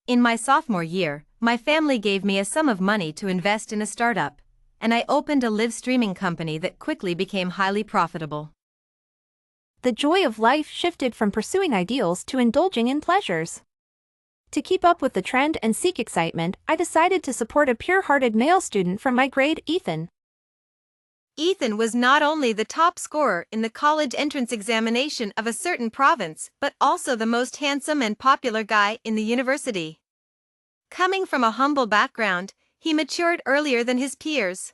In my sophomore year, my family gave me a sum of money to invest in a startup, and I opened a live streaming company that quickly became highly profitable. The joy of life shifted from pursuing ideals to indulging in pleasures. To keep up with the trend and seek excitement, I decided to support a pure-hearted male student from my grade, Ethan. Ethan was not only the top scorer in the college entrance examination of a certain province, but also the most handsome and popular guy in the university. Coming from a humble background, he matured earlier than his peers.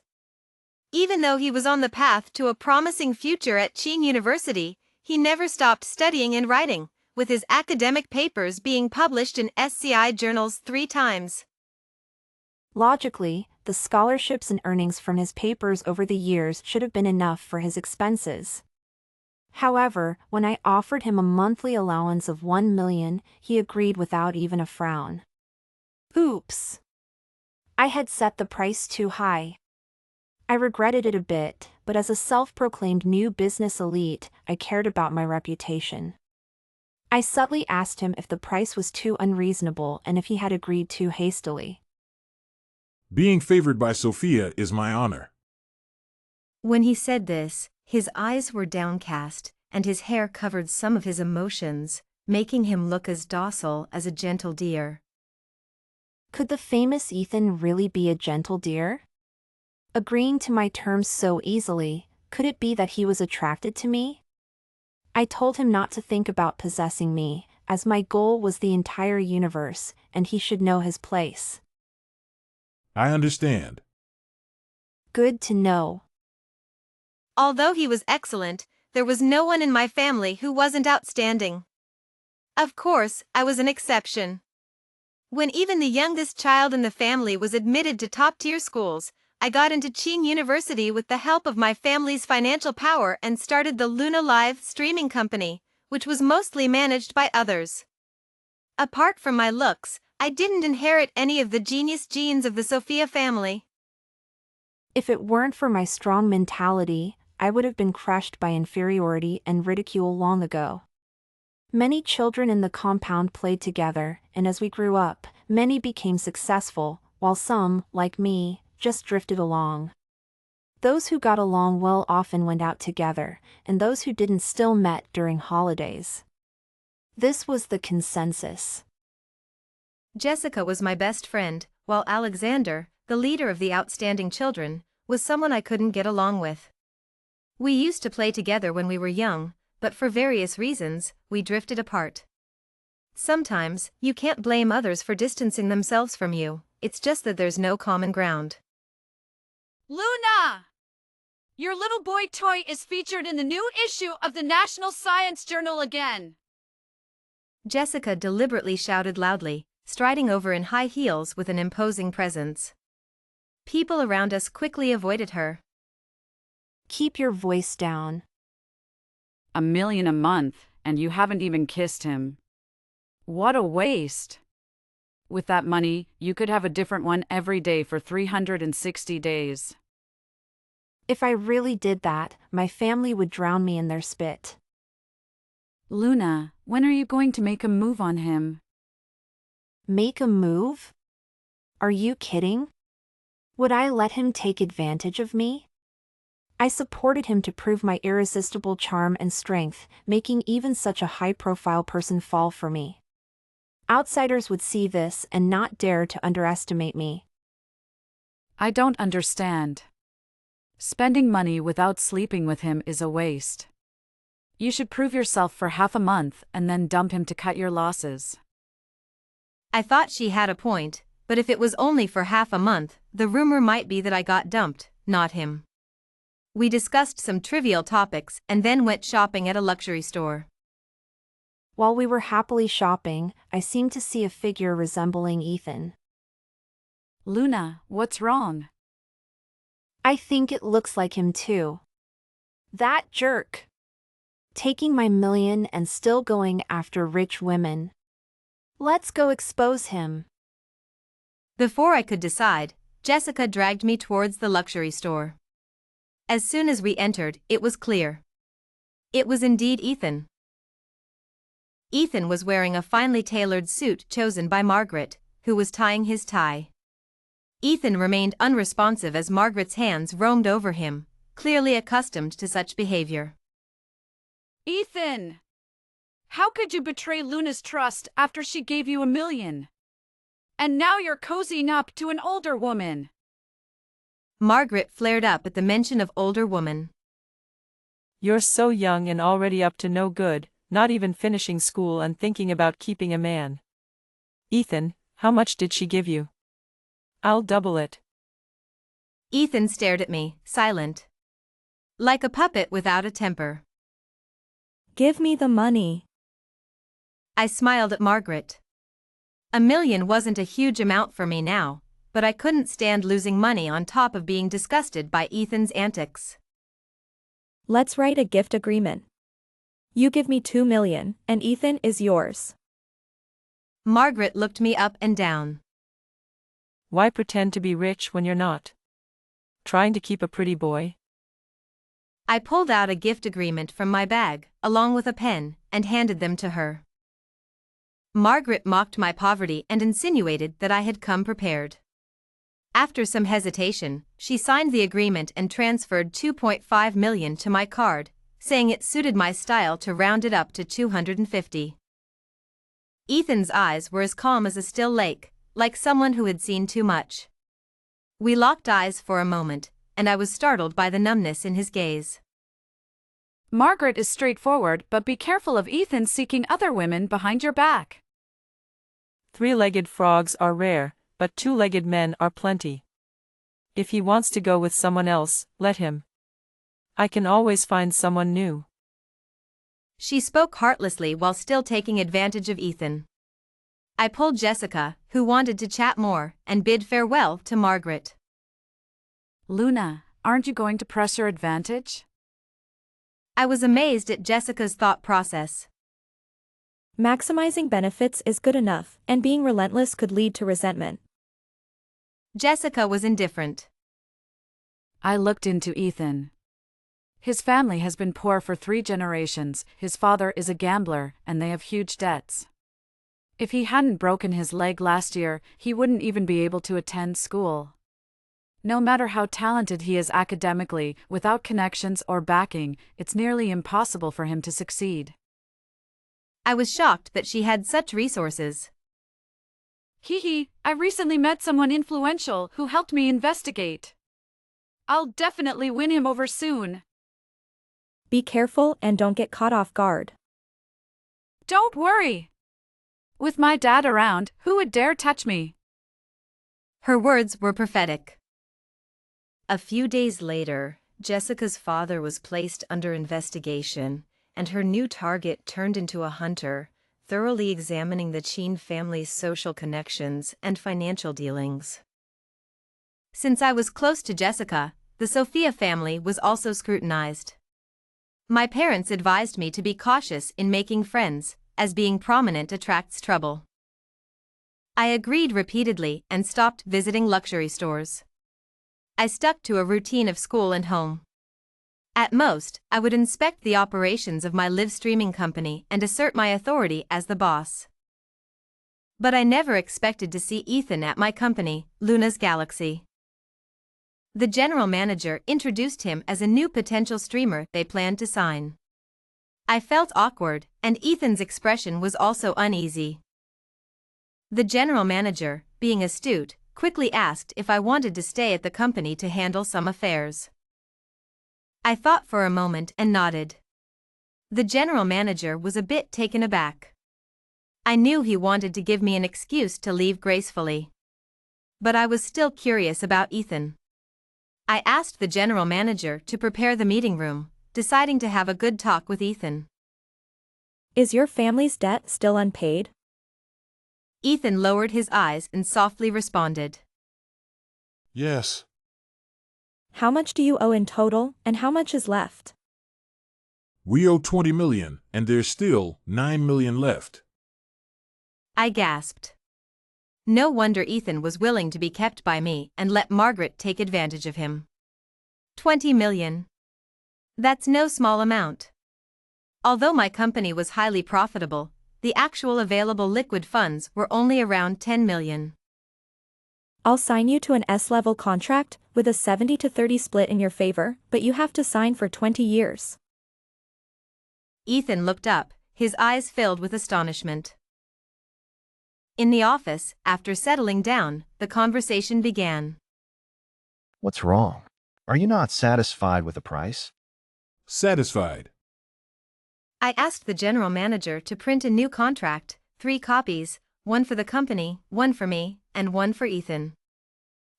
Even though he was on the path to a promising future at Tsinghua University, he never stopped studying and writing, with his academic papers being published in SCI journals 3 times. Logically, the scholarships and earnings from his papers over the years should have been enough for his expenses. However, when I offered him a monthly allowance of 1 million, he agreed without even a frown. Oops! I had set the price too high. I regretted it a bit, but as a self-proclaimed new business elite, I cared about my reputation. I subtly asked him if the price was too unreasonable and if he had agreed too hastily. Being favored by Sophia is my honor. When he said this, his eyes were downcast, and his hair covered some of his emotions, making him look as docile as a gentle deer. Could the famous Ethan really be a gentle deer? Agreeing to my terms so easily, could it be that he was attracted to me? I told him not to think about possessing me, as my goal was the entire universe, and he should know his place. I understand. Good to know. Although he was excellent, there was no one in my family who wasn't outstanding. Of course, I was an exception. When even the youngest child in the family was admitted to top-tier schools, I got into Tsinghua University with the help of my family's financial power and started the Luna Live streaming company, which was mostly managed by others. Apart from my looks, I didn't inherit any of the genius genes of the Sophia family. If it weren't for my strong mentality, I would have been crushed by inferiority and ridicule long ago. Many children in the compound played together, and as we grew up, many became successful, while some, like me, just drifted along. Those who got along well often went out together, and those who didn't still met during holidays. This was the consensus. Jessica was my best friend, while Alexander, the leader of the outstanding children, was someone I couldn't get along with. We used to play together when we were young, but for various reasons, we drifted apart. Sometimes, you can't blame others for distancing themselves from you, it's just that there's no common ground. Luna! Your little boy toy is featured in the new issue of the National Science Journal again. Jessica deliberately shouted loudly, striding over in high heels with an imposing presence. People around us quickly avoided her. Keep your voice down. $1 million a month, and you haven't even kissed him. What a waste. With that money, you could have a different one every day for 360 days. If I really did that, my family would drown me in their spit. Luna, when are you going to make a move on him? Make a move? Are you kidding? Would I let him take advantage of me? I supported him to prove my irresistible charm and strength, making even such a high-profile person fall for me. Outsiders would see this and not dare to underestimate me. I don't understand. Spending money without sleeping with him is a waste. You should prove yourself for half a month and then dump him to cut your losses. I thought she had a point, but if it was only for half a month, the rumor might be that I got dumped, not him. We discussed some trivial topics and then went shopping at a luxury store. While we were happily shopping, I seemed to see a figure resembling Ethan. Luna, what's wrong? I think it looks like him too. That jerk. Taking my million and still going after rich women. Let's go expose him. Before I could decide, Jessica dragged me towards the luxury store. As soon as we entered, it was clear. It was indeed Ethan. Ethan was wearing a finely tailored suit chosen by Margaret, who was tying his tie. Ethan remained unresponsive as Margaret's hands roamed over him, clearly accustomed to such behavior. Ethan! How could you betray Luna's trust after she gave you $1 million? And now you're cozying up to an older woman. Margaret flared up at the mention of older woman. You're so young and already up to no good, not even finishing school and thinking about keeping a man. Ethan, how much did she give you? I'll double it. Ethan stared at me, silent. Like a puppet without a temper. Give me the money. I smiled at Margaret. $1 million wasn't a huge amount for me now, but I couldn't stand losing money on top of being disgusted by Ethan's antics. Let's write a gift agreement. You give me $2 million, and Ethan is yours. Margaret looked me up and down. Why pretend to be rich when you're not? Trying to keep a pretty boy? I pulled out a gift agreement from my bag, along with a pen, and handed them to her. Margaret mocked my poverty and insinuated that I had come prepared. After some hesitation, she signed the agreement and transferred $2.5 million to my card, saying it suited my style to round it up to $250. Ethan's eyes were as calm as a still lake, like someone who had seen too much. We locked eyes for a moment, and I was startled by the numbness in his gaze. Margaret is straightforward, but be careful of Ethan seeking other women behind your back. 3-legged frogs are rare, but 2-legged men are plenty. If he wants to go with someone else, let him. I can always find someone new. She spoke heartlessly while still taking advantage of Ethan. I pulled Jessica, who wanted to chat more, and bid farewell to Margaret. Luna, aren't you going to press your advantage? I was amazed at Jessica's thought process. Maximizing benefits is good enough, and being relentless could lead to resentment. Jessica was indifferent. I looked into Ethan. His family has been poor for 3 generations, his father is a gambler, and they have huge debts. If he hadn't broken his leg last year, he wouldn't even be able to attend school. No matter how talented he is academically, without connections or backing, it's nearly impossible for him to succeed. I was shocked that she had such resources. I recently met someone influential who helped me investigate. I'll definitely win him over soon. Be careful and don't get caught off guard. Don't worry. With my dad around, who would dare touch me? Her words were prophetic. A few days later, Jessica's father was placed under investigation, and her new target turned into a hunter, thoroughly examining the Chin family's social connections and financial dealings. Since I was close to Jessica, the Sophia family was also scrutinized. My parents advised me to be cautious in making friends, as being prominent attracts trouble. I agreed repeatedly and stopped visiting luxury stores. I stuck to a routine of school and home. At most, I would inspect the operations of my live streaming company and assert my authority as the boss. But I never expected to see Ethan at my company, Luna's Galaxy. The general manager introduced him as a new potential streamer they planned to sign. I felt awkward, and Ethan's expression was also uneasy. The general manager, being astute, quickly asked if I wanted to stay at the company to handle some affairs. I thought for a moment and nodded. The general manager was a bit taken aback. I knew he wanted to give me an excuse to leave gracefully. But I was still curious about Ethan. I asked the general manager to prepare the meeting room, deciding to have a good talk with Ethan. Is your family's debt still unpaid? Ethan lowered his eyes and softly responded. Yes. How much do you owe in total, and how much is left? We owe 20 million, and there's still 9 million left. I gasped. No wonder Ethan was willing to be kept by me and let Margaret take advantage of him. 20 million. That's no small amount. Although my company was highly profitable, the actual available liquid funds were only around 10 million. I'll sign you to an S-level contract with a 70-30 split in your favor, but you have to sign for 20 years. Ethan looked up, his eyes filled with astonishment. In the office, after settling down, the conversation began. What's wrong? Are you not satisfied with the price? Satisfied. I asked the general manager to print a new contract, 3 copies, one for the company, one for me, and one for Ethan.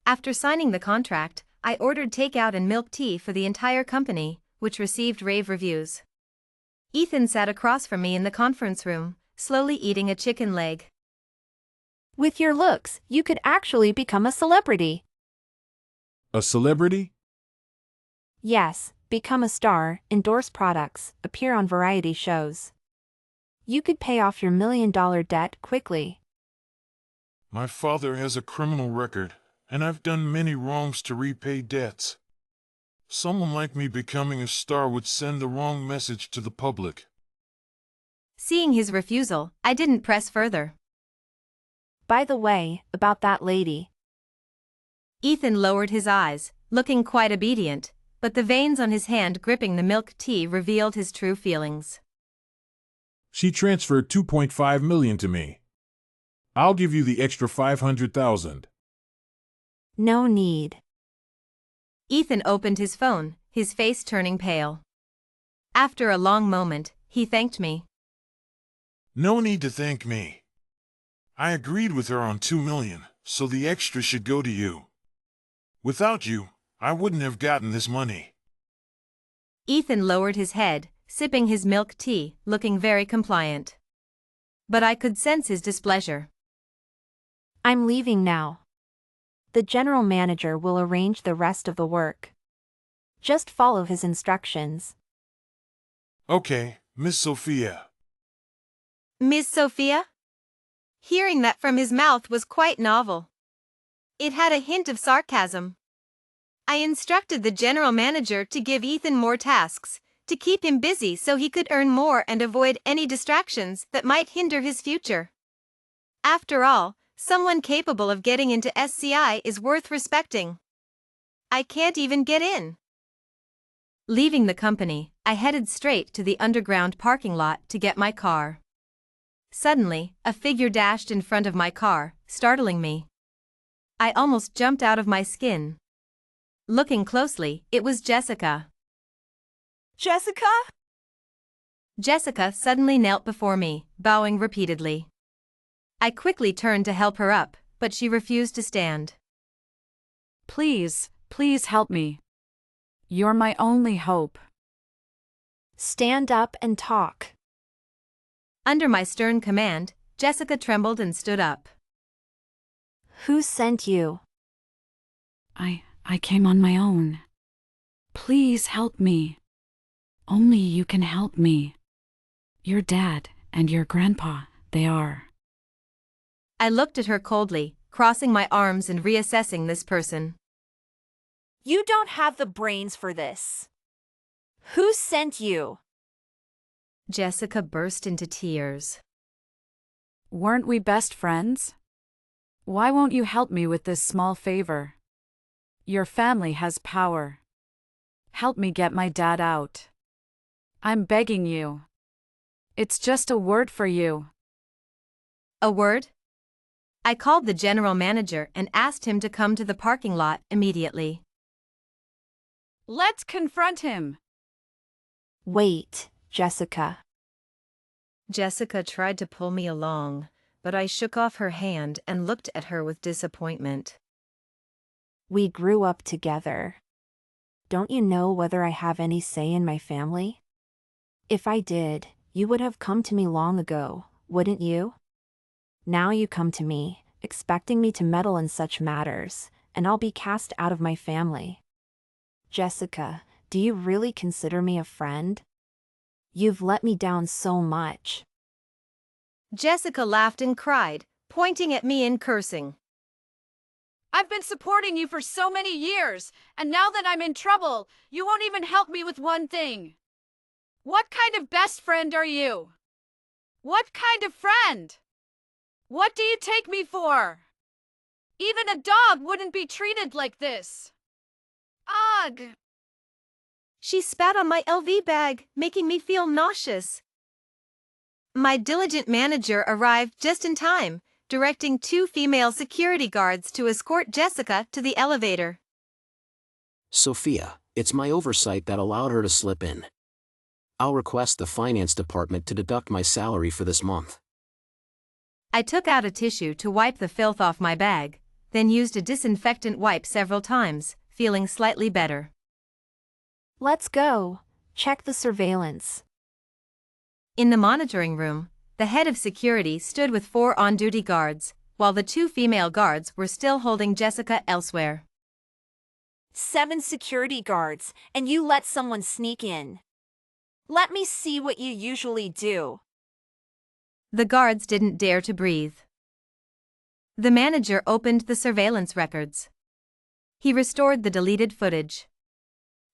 After signing the contract, I ordered takeout and milk tea for the entire company, which received rave reviews. Ethan sat across from me in the conference room, slowly eating a chicken leg. With your looks, you could actually become a celebrity. A celebrity? Yes, become a star, endorse products, appear on variety shows. You could pay off your $1 million debt quickly. My father has a criminal record, and I've done many wrongs to repay debts. Someone like me becoming a star would send the wrong message to the public. Seeing his refusal, I didn't press further. By the way, about that lady. Ethan lowered his eyes, looking quite obedient, but the veins on his hand gripping the milk tea revealed his true feelings. She transferred 2.5 million to me. I'll give you the extra 500,000. No need. Ethan opened his phone, his face turning pale. After a long moment, he thanked me. No need to thank me. I agreed with her on 2 million, so the extra should go to you. Without you, I wouldn't have gotten this money. Ethan lowered his head, sipping his milk tea, looking very compliant. But I could sense his displeasure. I'm leaving now. The general manager will arrange the rest of the work. Just follow his instructions. Okay, Miss Sophia. Miss Sophia? Hearing that from his mouth was quite novel. It had a hint of sarcasm. I instructed the general manager to give Ethan more tasks, to keep him busy so he could earn more and avoid any distractions that might hinder his future. After all, someone capable of getting into SCI is worth respecting. I can't even get in. Leaving the company, I headed straight to the underground parking lot to get my car. Suddenly, a figure dashed in front of my car, startling me. I almost jumped out of my skin. Looking closely, it was Jessica. Jessica? Jessica suddenly knelt before me, bowing repeatedly. I quickly turned to help her up, but she refused to stand. Please, please help me. You're my only hope. Stand up and talk. Under my stern command, Jessica trembled and stood up. Who sent you? I came on my own. Please help me. Only you can help me. Your dad and your grandpa, they are. I looked at her coldly, crossing my arms and reassessing this person. You don't have the brains for this. Who sent you? Jessica burst into tears. Weren't we best friends? Why won't you help me with this small favor? Your family has power. Help me get my dad out. I'm begging you. It's just a word for you. A word? I called the general manager and asked him to come to the parking lot immediately. Let's confront him. Wait, Jessica. Jessica tried to pull me along, but I shook off her hand and looked at her with disappointment. We grew up together. Don't you know whether I have any say in my family? If I did, you would have come to me long ago, wouldn't you? Now you come to me, expecting me to meddle in such matters, and I'll be cast out of my family. Jessica, do you really consider me a friend? You've let me down so much. Jessica laughed and cried, pointing at me and cursing. I've been supporting you for so many years, and now that I'm in trouble, you won't even help me with one thing. What kind of best friend are you? What kind of friend? What do you take me for? Even a dog wouldn't be treated like this. Ugh! She spat on my LV bag, making me feel nauseous. My diligent manager arrived just in time, directing 2 female security guards to escort Jessica to the elevator. Sophia, it's my oversight that allowed her to slip in. I'll request the finance department to deduct my salary for this month. I took out a tissue to wipe the filth off my bag, then used a disinfectant wipe several times, feeling slightly better. Let's go. Check the surveillance. In the monitoring room, the head of security stood with 4 on-duty guards, while the 2 female guards were still holding Jessica elsewhere. 7 security guards, and you let someone sneak in. Let me see what you usually do. The guards didn't dare to breathe. The manager opened the surveillance records. He restored the deleted footage.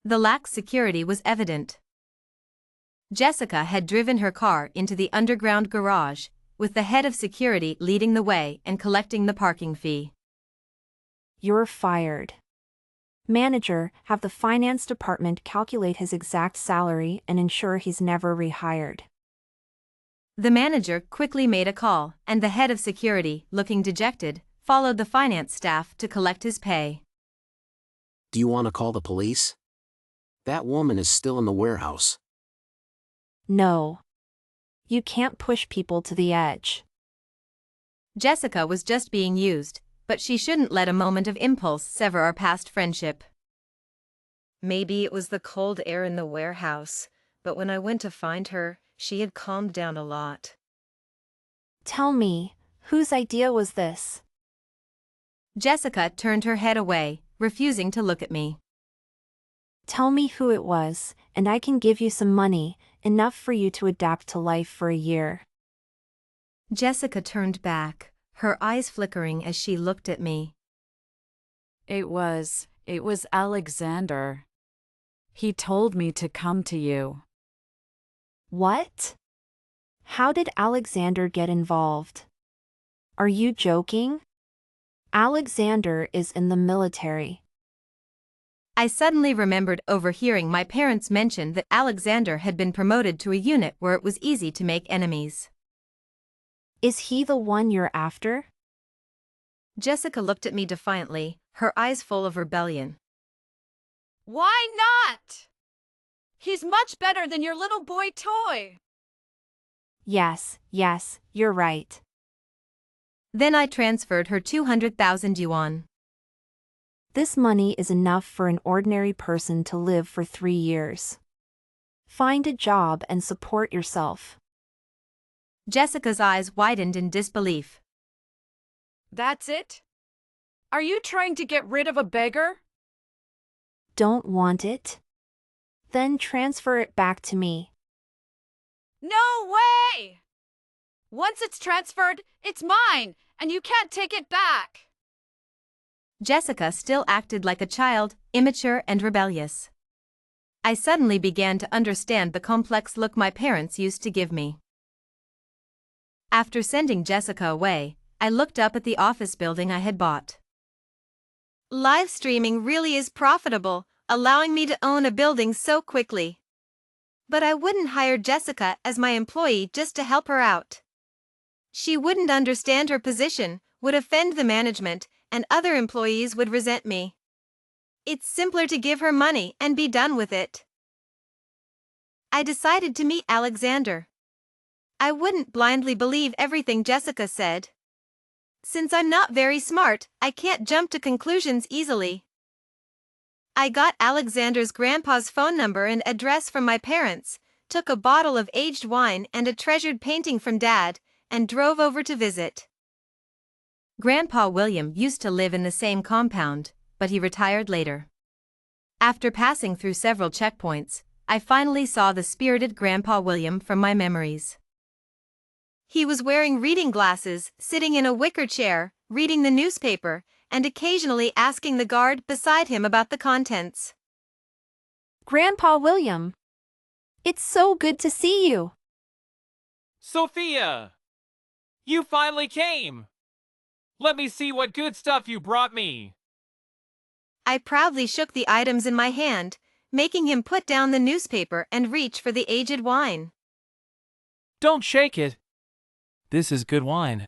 The lax security was evident. Jessica had driven her car into the underground garage, with the head of security leading the way and collecting the parking fee. You're fired. Manager, have the finance department calculate his exact salary and ensure he's never rehired. The manager quickly made a call, and the head of security, looking dejected, followed the finance staff to collect his pay. Do you want to call the police? That woman is still in the warehouse. No. You can't push people to the edge. Jessica was just being used, but she shouldn't let a moment of impulse sever our past friendship. Maybe it was the cold air in the warehouse, but when I went to find her, she had calmed down a lot. Tell me, whose idea was this? Jessica turned her head away, refusing to look at me. Tell me who it was, and I can give you some money, enough for you to adapt to life for a year. Jessica turned back, her eyes flickering as she looked at me. It was Alexander. He told me to come to you. What? How did Alexander get involved? Are you joking? Alexander is in the military. I suddenly remembered overhearing my parents mention that Alexander had been promoted to a unit where it was easy to make enemies. Is he the one you're after? Jessica looked at me defiantly, her eyes full of rebellion. Why not? He's much better than your little boy toy. Yes, you're right. Then I transferred her 200,000 yuan. This money is enough for an ordinary person to live for 3 years. Find a job and support yourself. Jessica's eyes widened in disbelief. That's it? Are you trying to get rid of a beggar? Don't want it? Then transfer it back to me. No way! Once it's transferred, it's mine, and you can't take it back. Jessica still acted like a child, immature and rebellious. I suddenly began to understand the complex look my parents used to give me. After sending Jessica away, I looked up at the office building I had bought. Live streaming really is profitable, allowing me to own a building so quickly. But I wouldn't hire Jessica as my employee just to help her out. She wouldn't understand her position, would offend the management, and other employees would resent me. It's simpler to give her money and be done with it. I decided to meet Alexander. I wouldn't blindly believe everything Jessica said. Since I'm not very smart, I can't jump to conclusions easily. I got Alexander's grandpa's phone number and address from my parents, took a bottle of aged wine and a treasured painting from Dad, and drove over to visit. Grandpa William used to live in the same compound, but he retired later. After passing through several checkpoints, I finally saw the spirited Grandpa William from my memories. He was wearing reading glasses, sitting in a wicker chair, reading the newspaper, and occasionally asking the guard beside him about the contents. Grandpa William! It's so good to see you! Sophia! You finally came! Let me see what good stuff you brought me. I proudly shook the items in my hand, making him put down the newspaper and reach for the aged wine. Don't shake it. This is good wine.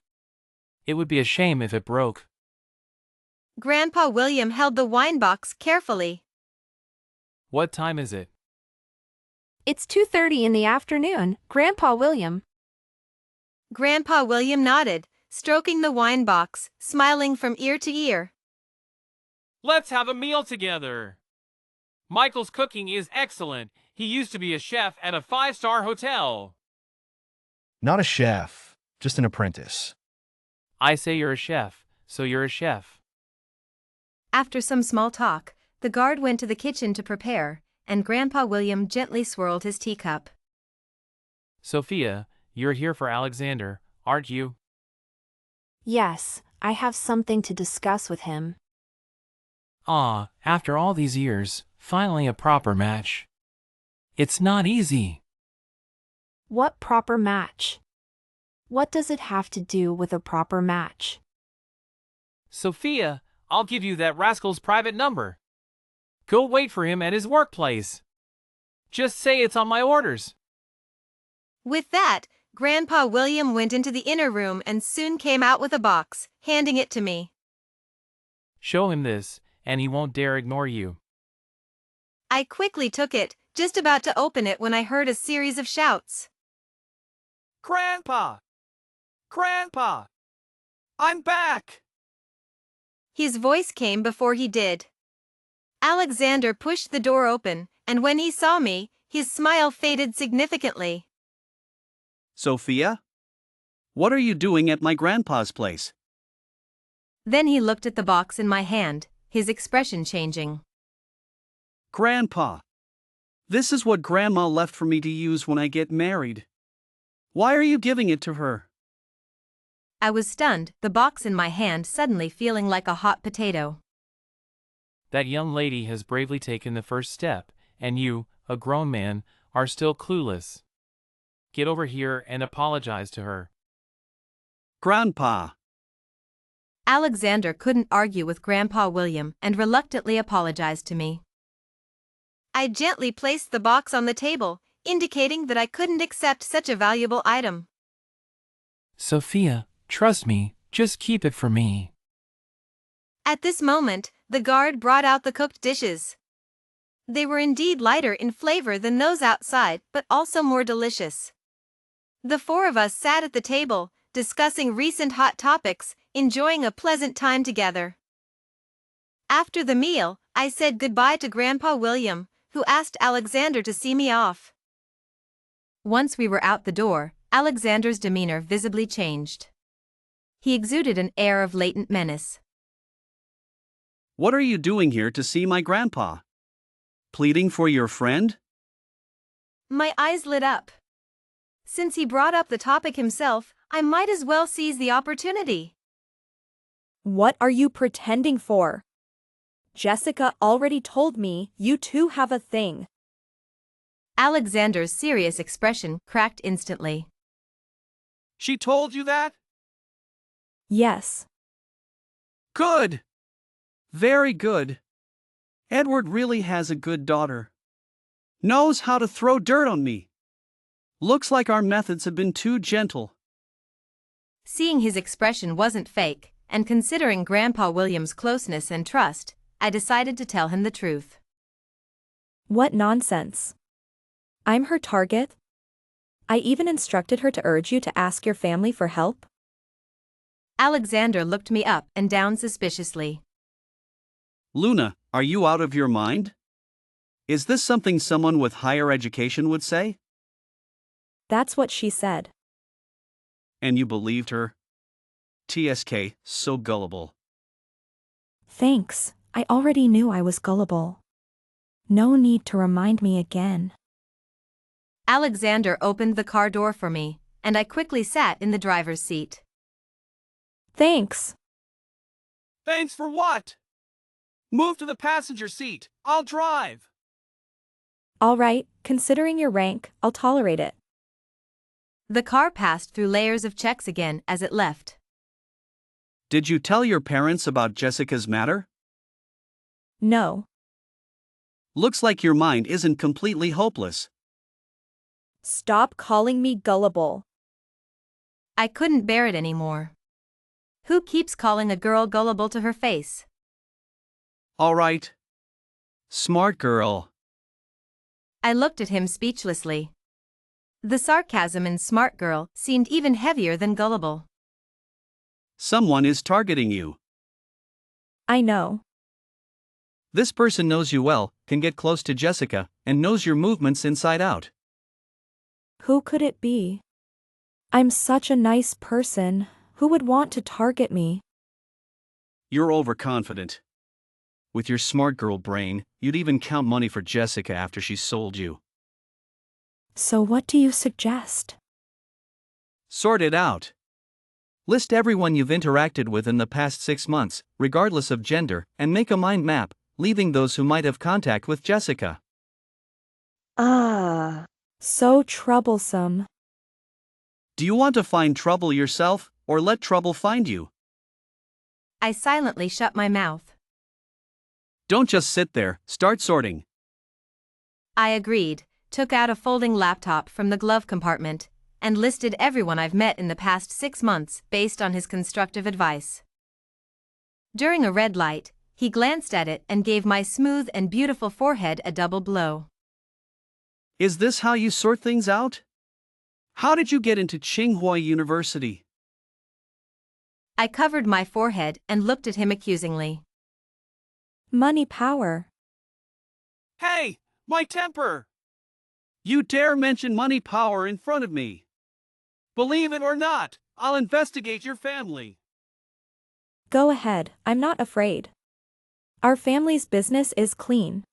It would be a shame if it broke. Grandpa William held the wine box carefully. What time is it? It's 2:30 in the afternoon, Grandpa William. Grandpa William nodded, stroking the wine box, smiling from ear to ear. Let's have a meal together. Michael's cooking is excellent. He used to be a chef at a 5-star hotel. Not a chef, just an apprentice. I say you're a chef, so you're a chef. After some small talk, the guard went to the kitchen to prepare, and Grandpa William gently swirled his teacup. Sophia, you're here for Alexander, aren't you? Yes, I have something to discuss with him. After all these years, finally a proper match. It's not easy. What proper match? What does it have to do with a proper match? Sophia, I'll give you that rascal's private number. Go wait for him at his workplace. Just say it's on my orders. With that, Grandpa William went into the inner room and soon came out with a box, handing it to me. Show him this, and he won't dare ignore you. I quickly took it, just about to open it when I heard a series of shouts. Grandpa! Grandpa! I'm back! His voice came before he did. Alexander pushed the door open, and when he saw me, his smile faded significantly. Sophia? What are you doing at my grandpa's place? Then he looked at the box in my hand, his expression changing. Grandpa! This is what Grandma left for me to use when I get married. Why are you giving it to her? I was stunned, the box in my hand suddenly feeling like a hot potato. That young lady has bravely taken the first step, and you, a grown man, are still clueless. Get over here and apologize to her. Grandpa! Alexander couldn't argue with Grandpa William and reluctantly apologized to me. I gently placed the box on the table, indicating that I couldn't accept such a valuable item. Sophia, trust me, just keep it for me. At this moment, the guard brought out the cooked dishes. They were indeed lighter in flavor than those outside, but also more delicious. The four of us sat at the table, discussing recent hot topics, enjoying a pleasant time together. After the meal, I said goodbye to Grandpa William, who asked Alexander to see me off. Once we were out the door, Alexander's demeanor visibly changed. He exuded an air of latent menace. What are you doing here to see my grandpa? Pleading for your friend? My eyes lit up. Since he brought up the topic himself, I might as well seize the opportunity. What are you pretending for? Jessica already told me you two have a thing. Alexander's serious expression cracked instantly. She told you that? Yes. Good! Very good. Edward really has a good daughter. Knows how to throw dirt on me. Looks like our methods have been too gentle. Seeing his expression wasn't fake, and considering Grandpa William's closeness and trust, I decided to tell him the truth. What nonsense. I'm her target? I even instructed her to urge you to ask your family for help? Alexander looked me up and down suspiciously. Luna, are you out of your mind? Is this something someone with higher education would say? That's what she said. And you believed her? TSK, so gullible. Thanks, I already knew I was gullible. No need to remind me again. Alexander opened the car door for me, and I quickly sat in the driver's seat. Thanks. Thanks for what? Move to the passenger seat, I'll drive. All right, considering your rank, I'll tolerate it. The car passed through layers of checks again as it left. Did you tell your parents about Jessica's matter? No. Looks like your mind isn't completely hopeless. Stop calling me gullible. I couldn't bear it anymore. Who keeps calling a girl gullible to her face? All right. Smart girl. I looked at him speechlessly. The sarcasm in smart girl seemed even heavier than gullible. Someone is targeting you. I know. This person knows you well, can get close to Jessica, and knows your movements inside out. Who could it be? I'm such a nice person. Who would want to target me? You're overconfident. With your smart girl brain, you'd even count money for Jessica after she sold you. So what do you suggest? Sort it out. List everyone you've interacted with in the past 6 months, regardless of gender, and make a mind map, leaving those who might have contact with Jessica. So troublesome. Do you want to find trouble yourself, or let trouble find you? I silently shut my mouth. Don't just sit there, start sorting. I agreed, took out a folding laptop from the glove compartment, and listed everyone I've met in the past 6 months based on his constructive advice. During a red light, he glanced at it and gave my smooth and beautiful forehead a double blow. Is this how you sort things out? How did you get into Tsinghua University? I covered my forehead and looked at him accusingly. Money power. Hey, my temper! You dare mention money power in front of me? Believe it or not, I'll investigate your family. Go ahead, I'm not afraid. Our family's business is clean.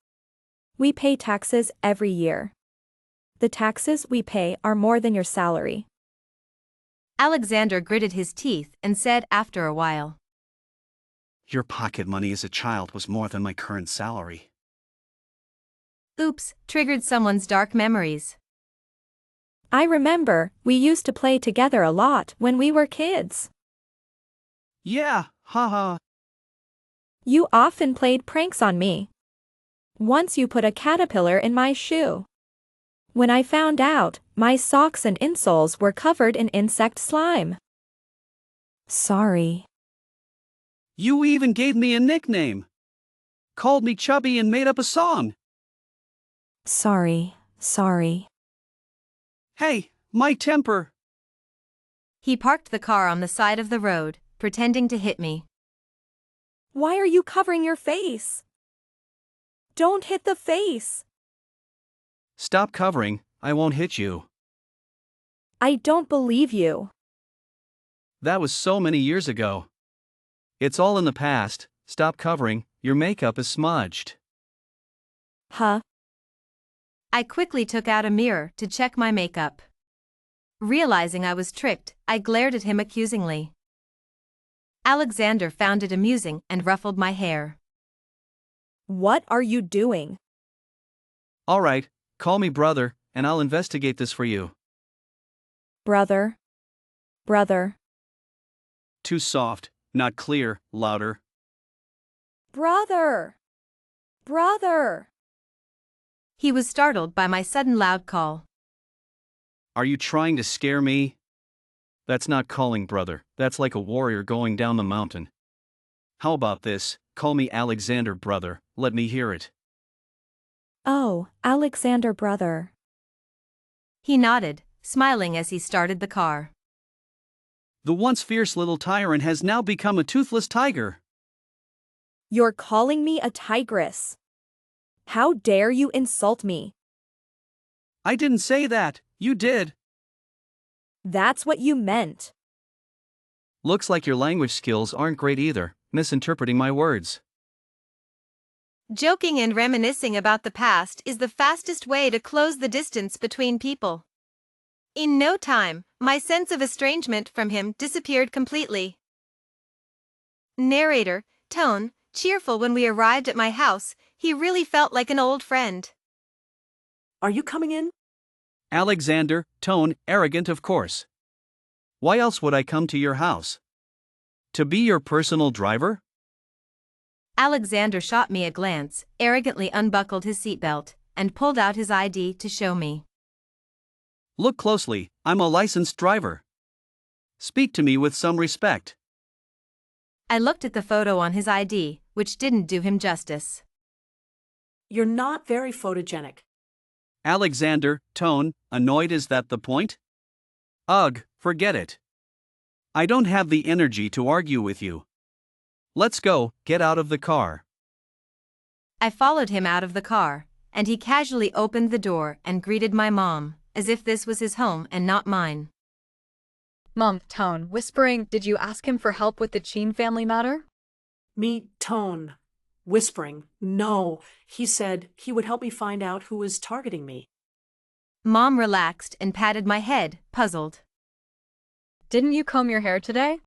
We pay taxes every year. The taxes we pay are more than your salary. Alexander gritted his teeth and said after a while. Your pocket money as a child was more than my current salary. Oops, triggered someone's dark memories. I remember, we used to play together a lot when we were kids. Yeah, haha. You often played pranks on me. Once you put a caterpillar in my shoe. When I found out, my socks and insoles were covered in insect slime. Sorry. You even gave me a nickname. Called me chubby and made up a song. Sorry. Hey, my temper. He parked the car on the side of the road, pretending to hit me. Why are you covering your face? Don't hit the face. Stop covering, I won't hit you. I don't believe you. That was so many years ago. It's all in the past, stop covering, your makeup is smudged. Huh? I quickly took out a mirror to check my makeup. Realizing I was tricked, I glared at him accusingly. Alexander found it amusing and ruffled my hair. What are you doing? All right, call me brother, and I'll investigate this for you. Brother. Too soft, not clear, louder. Brother. He was startled by my sudden loud call. Are you trying to scare me? That's not calling brother, that's like a warrior going down the mountain. How about this, call me Alexander brother, let me hear it. Oh, Alexander brother. He nodded, smiling as he started the car. The once fierce little tyrant has now become a toothless tiger. You're calling me a tigress. How dare you insult me? I didn't say that, you did. That's what you meant. Looks like your language skills aren't great either, misinterpreting my words. Joking and reminiscing about the past is the fastest way to close the distance between people. In no time, my sense of estrangement from him disappeared completely. Narrator, tone, cheerful when we arrived at my house, he really felt like an old friend. Are you coming in? Alexander, tone, arrogant of course. Why else would I come to your house? To be your personal driver? Alexander shot me a glance, arrogantly unbuckled his seatbelt, and pulled out his ID to show me. Look closely, I'm a licensed driver. Speak to me with some respect. I looked at the photo on his ID, which didn't do him justice. You're not very photogenic. Alexander, tone, annoyed. Is that the point? Ugh, forget it. I don't have the energy to argue with you. Let's go, get out of the car. I followed him out of the car, and he casually opened the door and greeted my mom, as if this was his home and not mine. Mom, tone, whispering, did you ask him for help with the Cheen family matter? Me, tone, whispering, no. He said he would help me find out who was targeting me. Mom relaxed and patted my head, puzzled. Didn't you comb your hair today?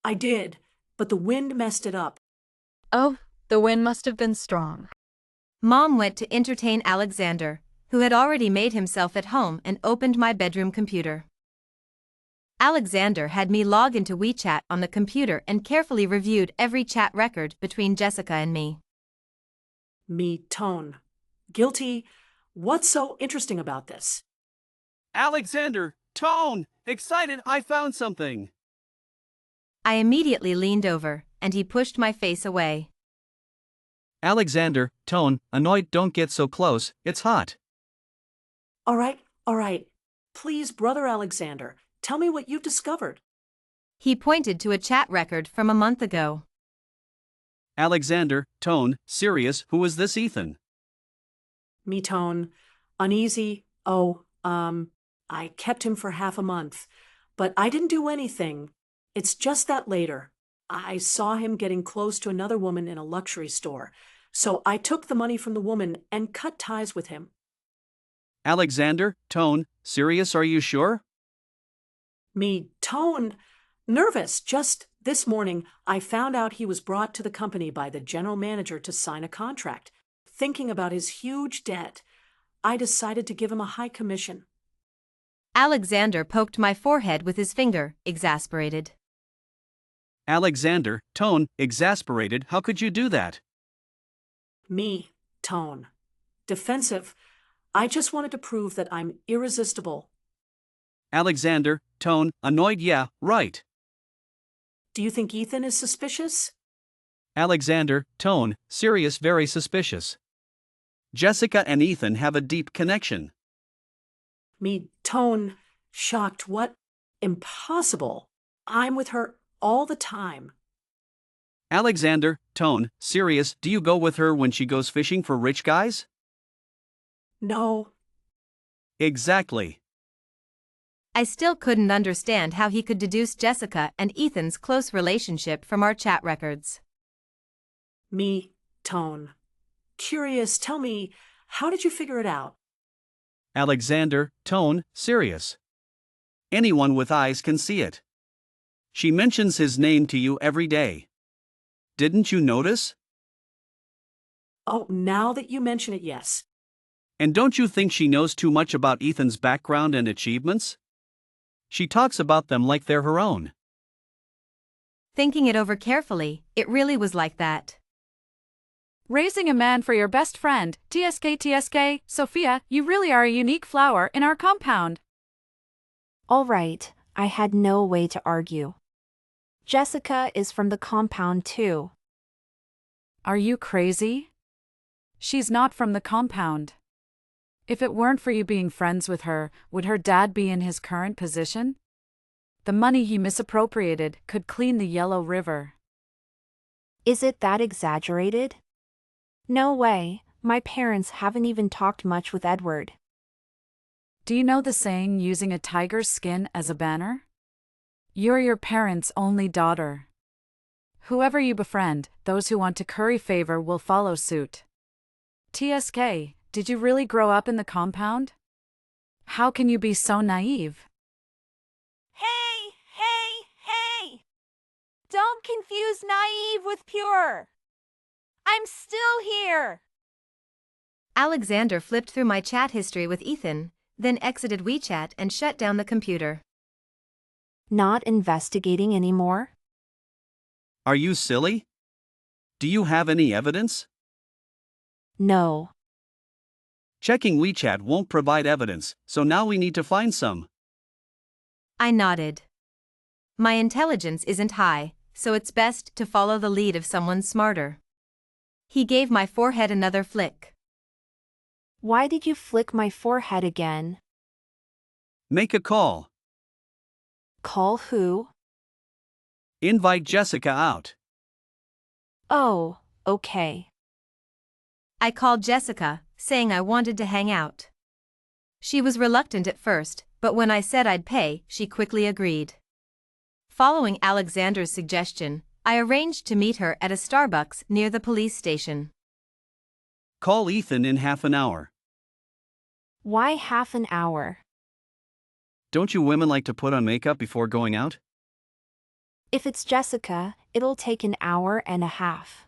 I did, but the wind messed it up. Oh, the wind must have been strong. Mom went to entertain Alexander, who had already made himself at home, and opened my bedroom computer. Alexander had me log into WeChat on the computer and carefully reviewed every chat record between Jessica and me. Me, tone, guilty. What's so interesting about this? Alexander, tone, excited, I found something. I immediately leaned over, and he pushed my face away. Alexander, tone, annoyed. Don't get so close, it's hot. All right. Please, Brother Alexander, tell me what you've discovered. He pointed to a chat record from a month ago. Alexander, tone, serious. Who is this Ethan? Me, tone, uneasy. I kept him for half a month, but I didn't do anything. It's just that later, I saw him getting close to another woman in a luxury store, so I took the money from the woman and cut ties with him. Alexander, tone, serious. Are you sure? Me, tone, nervous. Just this morning, I found out he was brought to the company by the general manager to sign a contract. Thinking about his huge debt, I decided to give him a high commission. Alexander poked my forehead with his finger, exasperated. Alexander, tone, exasperated. How could you do that? Me, tone, defensive. I just wanted to prove that I'm irresistible. Alexander, tone, annoyed. Yeah, right. Do you think Ethan is suspicious? Alexander, tone, serious. Very suspicious. Jessica and Ethan have a deep connection. Me, tone, shocked. What? Impossible. I'm with her all the time. Alexander, tone, serious. Do you go with her when she goes fishing for rich guys? No. Exactly. I still couldn't understand how he could deduce Jessica and Ethan's close relationship from our chat records. Me, tone, curious. Tell me, how did you figure it out? Alexander, tone, serious. Anyone with eyes can see it. She mentions his name to you every day. Didn't you notice? Oh, now that you mention it, yes. And don't you think she knows too much about Ethan's background and achievements? She talks about them like they're her own. Thinking it over carefully, it really was like that. Raising a man for your best friend, TSK, Sophia, you really are a unique flower in our compound. All right, I had no way to argue. Jessica is from the compound too. Are you crazy? She's not from the compound. If it weren't for you being friends with her, would her dad be in his current position? The money he misappropriated could clean the Yellow River. Is it that exaggerated? No way, my parents haven't even talked much with Edward. Do you know the saying, using a tiger's skin as a banner? You're your parents' only daughter. Whoever you befriend, those who want to curry favor will follow suit. TSK, did you really grow up in the compound? How can you be so naive? Hey! Don't confuse naive with pure. I'm still here. Alexander flipped through my chat history with Ethan, then exited WeChat and shut down the computer. Not investigating anymore? Are you silly? Do you have any evidence? No. Checking WeChat won't provide evidence, so now we need to find some. I nodded. My intelligence isn't high, so it's best to follow the lead of someone smarter. He gave my forehead another flick. Why did you flick my forehead again? Make a call. Call who? Invite Jessica out. Oh, okay. I called Jessica, saying I wanted to hang out. She was reluctant at first, but when I said I'd pay, she quickly agreed. Following Alexander's suggestion, I arranged to meet her at a Starbucks near the police station. Call Ethan in half an hour. Why half an hour? Don't you women like to put on makeup before going out? If it's Jessica, it'll take an hour and a half.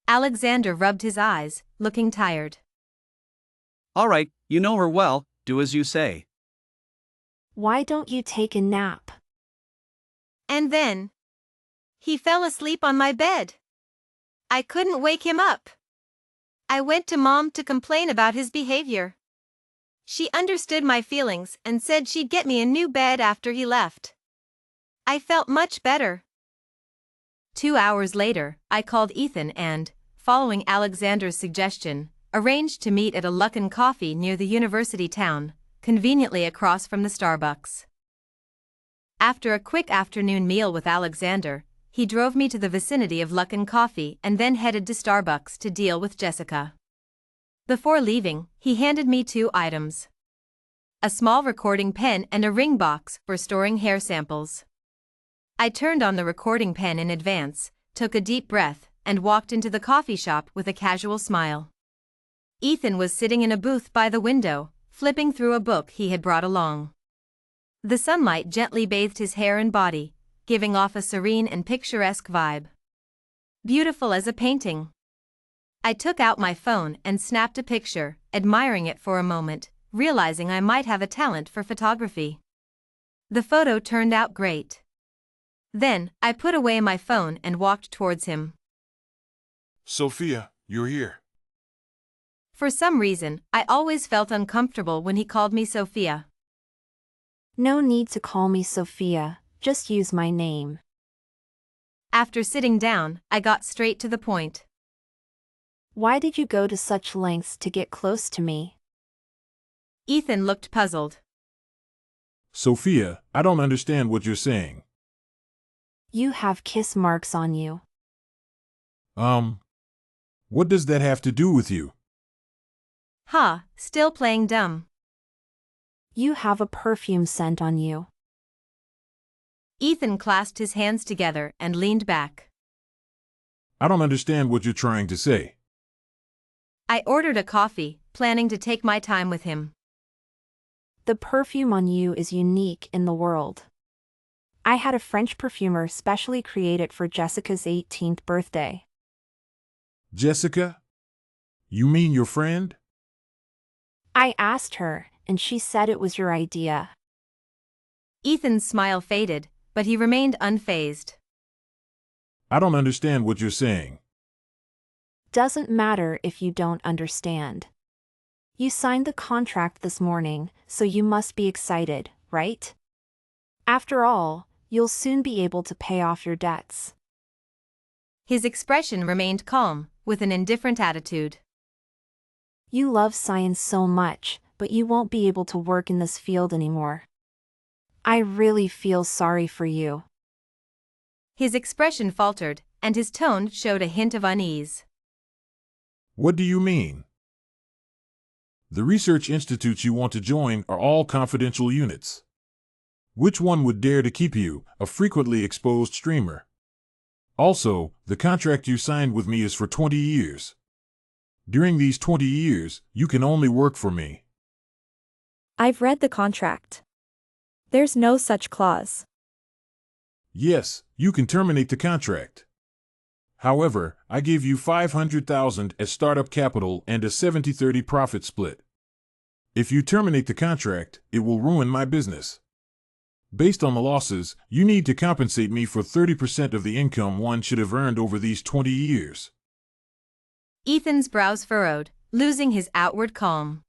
Alexander rubbed his eyes, looking tired. All right, you know her well, do as you say. Why don't you take a nap? And then, he fell asleep on my bed. I couldn't wake him up. I went to Mom to complain about his behavior. She understood my feelings and said she'd get me a new bed after he left. I felt much better. 2 hours later, I called Ethan and, following Alexander's suggestion, arranged to meet at a Luckin Coffee near the university town, conveniently across from the Starbucks. After a quick afternoon meal with Alexander, he drove me to the vicinity of Luckin Coffee and then headed to Starbucks to deal with Jessica. Before leaving, he handed me 2 items: a small recording pen and a ring box for storing hair samples. I turned on the recording pen in advance, took a deep breath, and walked into the coffee shop with a casual smile. Ethan was sitting in a booth by the window, flipping through a book he had brought along. The sunlight gently bathed his hair and body, giving off a serene and picturesque vibe. Beautiful as a painting. I took out my phone and snapped a picture, admiring it for a moment, realizing I might have a talent for photography. The photo turned out great. Then, I put away my phone and walked towards him. Sophia, you're here. For some reason, I always felt uncomfortable when he called me Sophia. No need to call me Sophia, just use my name. After sitting down, I got straight to the point. Why did you go to such lengths to get close to me? Ethan looked puzzled. Sophia, I don't understand what you're saying. You have kiss marks on you. What does that have to do with you? Ha, still playing dumb. You have a perfume scent on you. Ethan clasped his hands together and leaned back. I don't understand what you're trying to say. I ordered a coffee, planning to take my time with him. The perfume on you is unique in the world. I had a French perfumer specially created for Jessica's 18th birthday. Jessica? You mean your friend? I asked her, and she said it was your idea. Ethan's smile faded, but he remained unfazed. I don't understand what you're saying. Doesn't matter if you don't understand. You signed the contract this morning, so you must be excited, right? After all, you'll soon be able to pay off your debts. His expression remained calm, with an indifferent attitude. You love science so much, but you won't be able to work in this field anymore. I really feel sorry for you. His expression faltered, and his tone showed a hint of unease. What do you mean? The research institutes you want to join are all confidential units. Which one would dare to keep you, a frequently exposed streamer? Also, the contract you signed with me is for 20 years. During these 20 years, you can only work for me. I've read the contract. There's no such clause. Yes, you can terminate the contract. However, I gave you $500,000 as startup capital and a 70-30 profit split. If you terminate the contract, it will ruin my business. Based on the losses, you need to compensate me for 30% of the income one should have earned over these 20 years. Ethan's brows furrowed, losing his outward calm.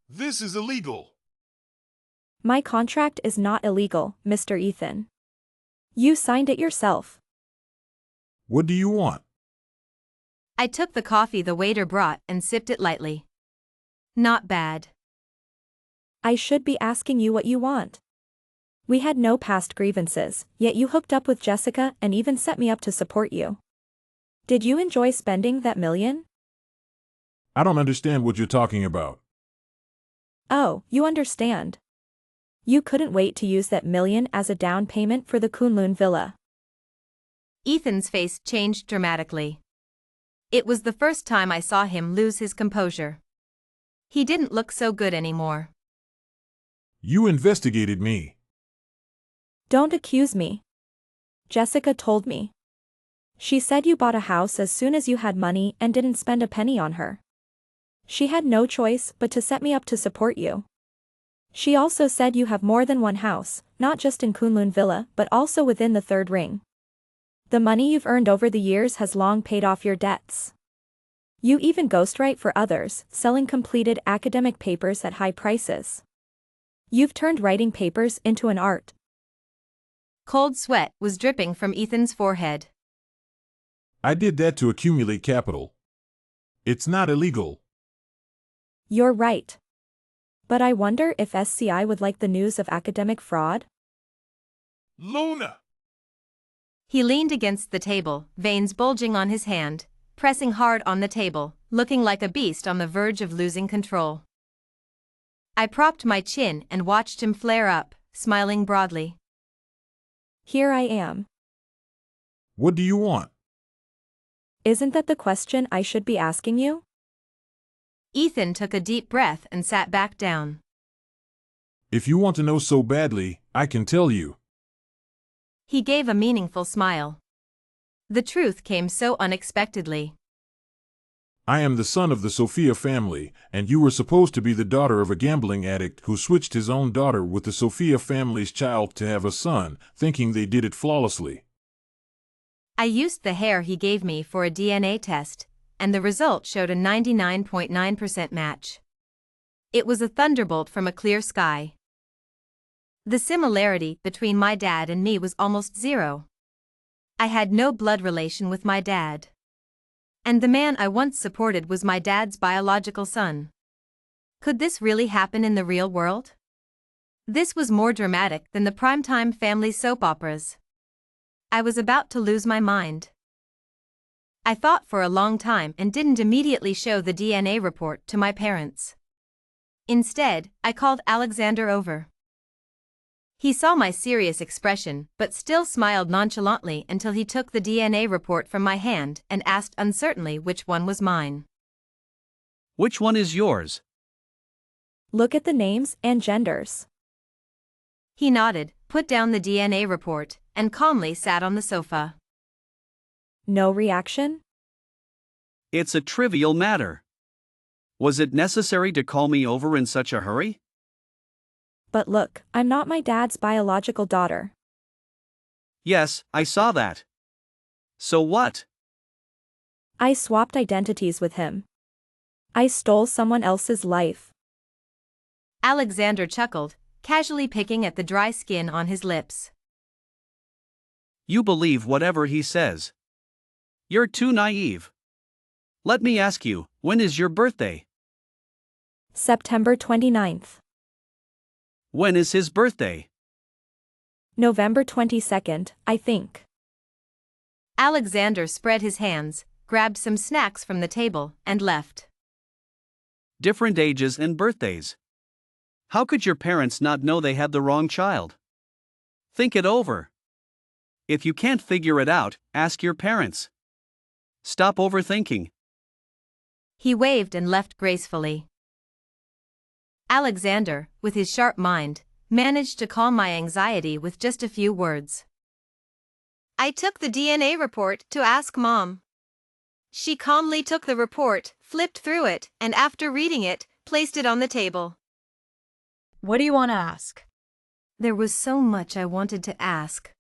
This is illegal. My contract is not illegal, Mr. Ethan. You signed it yourself. What do you want? I took the coffee the waiter brought and sipped it lightly. Not bad. I should be asking you what you want. We had no past grievances, yet you hooked up with Jessica and even set me up to support you. Did you enjoy spending that $1,000,000? I don't understand what you're talking about. Oh, you understand. You couldn't wait to use that $1,000,000 as a down payment for the Kunlun villa. Ethan's face changed dramatically. It was the first time I saw him lose his composure. He didn't look so good anymore. You investigated me. Don't accuse me. Jessica told me. She said you bought a house as soon as you had money and didn't spend a penny on her. She had no choice but to set me up to support you. She also said you have more than one house, not just in Kunlun Villa but also within the third ring. The money you've earned over the years has long paid off your debts. You even ghostwrite for others, selling completed academic papers at high prices. You've turned writing papers into an art. Cold sweat was dripping from Ethan's forehead. I did that to accumulate capital. It's not illegal. You're right. But I wonder if SCI would like the news of academic fraud? Luna! He leaned against the table, veins bulging on his hand, pressing hard on the table, looking like a beast on the verge of losing control. I propped my chin and watched him flare up, smiling broadly. Here I am. What do you want? Isn't that the question I should be asking you? Ethan took a deep breath and sat back down. If you want to know so badly, I can tell you. He gave a meaningful smile. The truth came so unexpectedly. I am the son of the Sophia family, and you were supposed to be the daughter of a gambling addict who switched his own daughter with the Sophia family's child to have a son, thinking they did it flawlessly. I used the hair he gave me for a DNA test, and the result showed a 99.9% match. It was a thunderbolt from a clear sky. The similarity between my dad and me was almost zero. I had no blood relation with my dad. And the man I once supported was my dad's biological son. Could this really happen in the real world? This was more dramatic than the primetime family soap operas. I was about to lose my mind. I thought for a long time and didn't immediately show the DNA report to my parents. Instead, I called Alexander over. He saw my serious expression but still smiled nonchalantly until he took the DNA report from my hand and asked uncertainly which one was mine. Which one is yours? Look at the names and genders. He nodded, put down the DNA report, and calmly sat on the sofa. No reaction? It's a trivial matter. Was it necessary to call me over in such a hurry? But look, I'm not my dad's biological daughter. Yes, I saw that. So what? I swapped identities with him. I stole someone else's life. Alexander chuckled, casually picking at the dry skin on his lips. You believe whatever he says. You're too naive. Let me ask you, when is your birthday? September 29th. When is his birthday? November 22nd, I think. Alexander spread his hands, grabbed some snacks from the table, and left. Different ages and birthdays. How could your parents not know they had the wrong child? Think it over. If you can't figure it out, ask your parents. Stop overthinking. He waved and left gracefully. Alexander, with his sharp mind, managed to calm my anxiety with just a few words. I took the DNA report to ask Mom. She calmly took the report, flipped through it, and after reading it, placed it on the table. What do you want to ask? There was so much I wanted to ask.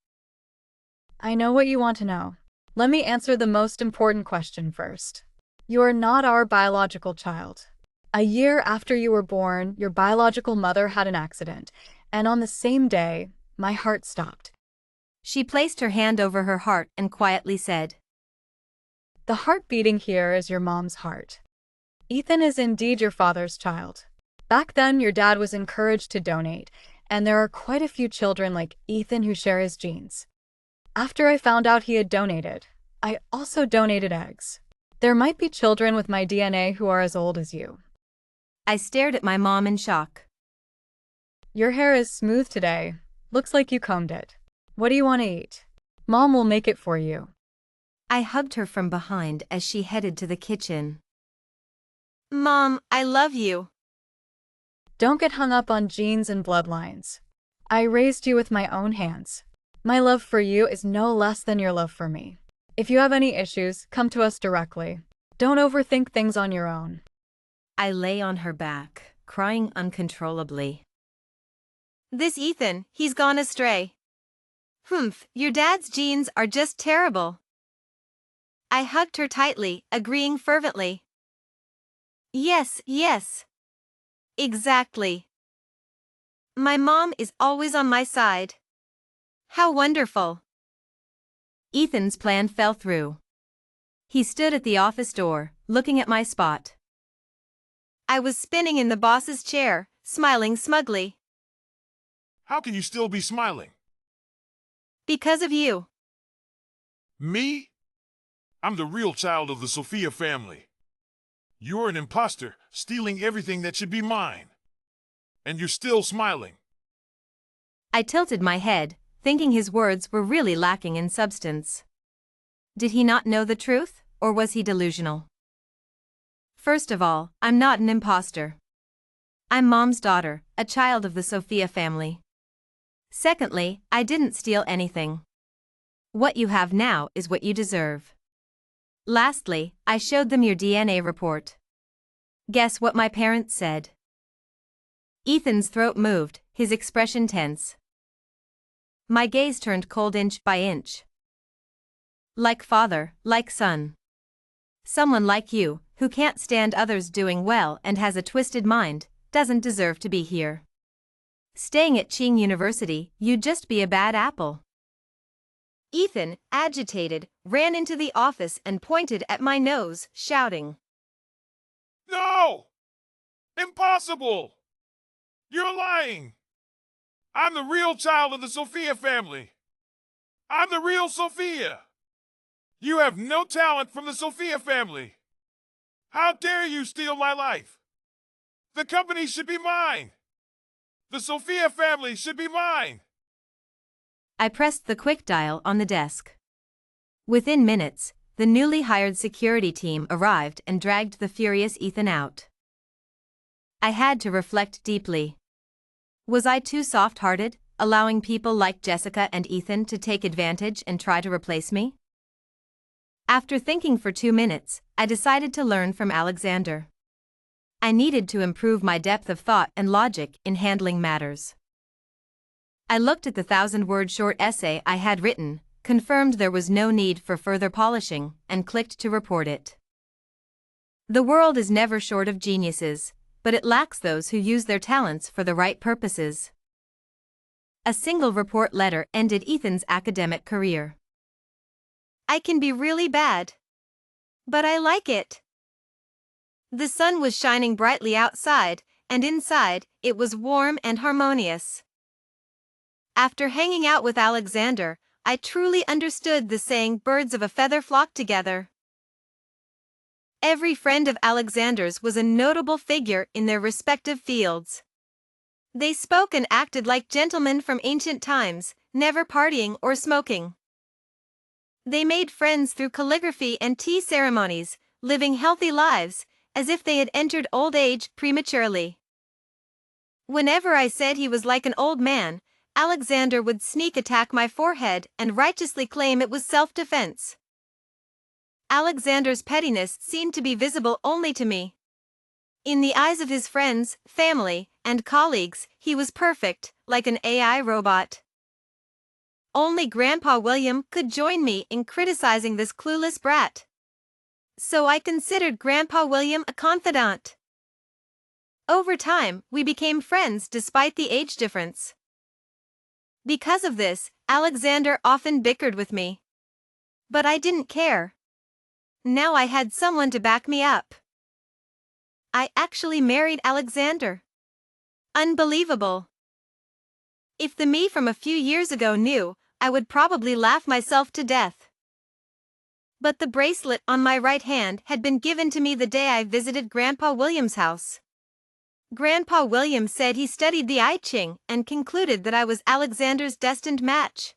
I know what you want to know. Let me answer the most important question first. You are not our biological child. A year after you were born, your biological mother had an accident, and on the same day, my heart stopped. She placed her hand over her heart and quietly said, The heart beating here is your mom's heart. Ethan is indeed your father's child. Back then, your dad was encouraged to donate, and there are quite a few children like Ethan who share his genes. After I found out he had donated, I also donated eggs. There might be children with my DNA who are as old as you. I stared at my mom in shock. Your hair is smooth today. Looks like you combed it. What do you want to eat? Mom will make it for you. I hugged her from behind as she headed to the kitchen. Mom, I love you. Don't get hung up on genes and bloodlines. I raised you with my own hands. My love for you is no less than your love for me. If you have any issues, come to us directly. Don't overthink things on your own. I lay on her back, crying uncontrollably. This Ethan, he's gone astray. Humph, your dad's genes are just terrible. I hugged her tightly, agreeing fervently. Yes, yes. Exactly. My mom is always on my side. How wonderful. Ethan's plan fell through. He stood at the office door, looking at my spot. I was spinning in the boss's chair, smiling smugly. How can you still be smiling? Because of you. Me? I'm the real child of the Sophia family. You're an imposter, stealing everything that should be mine. And you're still smiling. I tilted my head, thinking his words were really lacking in substance. Did he not know the truth, or was he delusional? First of all, I'm not an imposter. I'm Mom's daughter, a child of the Sophia family. Secondly, I didn't steal anything. What you have now is what you deserve. Lastly, I showed them your DNA report. Guess what my parents said? Ethan's throat moved, his expression tense. My gaze turned cold inch by inch. Like father, like son. Someone like you, who can't stand others doing well and has a twisted mind, doesn't deserve to be here. Staying at Qing University, you'd just be a bad apple. Ethan, agitated, ran into the office and pointed at my nose, shouting. No! Impossible! You're lying! I'm the real child of the Sophia family. I'm the real Sophia. You have no talent from the Sophia family. How dare you steal my life? The company should be mine. The Sophia family should be mine. I pressed the quick dial on the desk. Within minutes, the newly hired security team arrived and dragged the furious Ethan out. I had to reflect deeply. Was I too soft-hearted, allowing people like Jessica and Ethan to take advantage and try to replace me? After thinking for 2 minutes, I decided to learn from Alexander. I needed to improve my depth of thought and logic in handling matters. I looked at the 1,000-word short essay I had written, confirmed there was no need for further polishing, and clicked to report it. The world is never short of geniuses, but it lacks those who use their talents for the right purposes. A single report letter ended Ethan's academic career. I can be really bad. But I like it. The sun was shining brightly outside, and inside, it was warm and harmonious. After hanging out with Alexander, I truly understood the saying, birds of a feather flock together. Every friend of Alexander's was a notable figure in their respective fields. They spoke and acted like gentlemen from ancient times, never partying or smoking. They made friends through calligraphy and tea ceremonies, living healthy lives, as if they had entered old age prematurely. Whenever I said he was like an old man, Alexander would sneak attack my forehead and righteously claim it was self-defense. Alexander's pettiness seemed to be visible only to me. In the eyes of his friends, family, and colleagues, he was perfect, like an AI robot. Only Grandpa William could join me in criticizing this clueless brat. So I considered Grandpa William a confidant. Over time, we became friends despite the age difference. Because of this, Alexander often bickered with me. But I didn't care. Now I had someone to back me up. I actually married Alexander. Unbelievable. If the me from a few years ago knew, I would probably laugh myself to death. But the bracelet on my right hand had been given to me the day I visited Grandpa William's house. Grandpa William said he studied the I Ching and concluded that I was Alexander's destined match.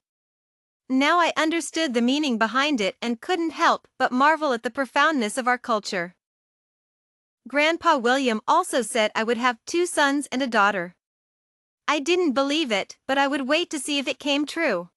Now I understood the meaning behind it and couldn't help but marvel at the profoundness of our culture. Grandpa William also said I would have 2 sons and a daughter. I didn't believe it, but I would wait to see if it came true.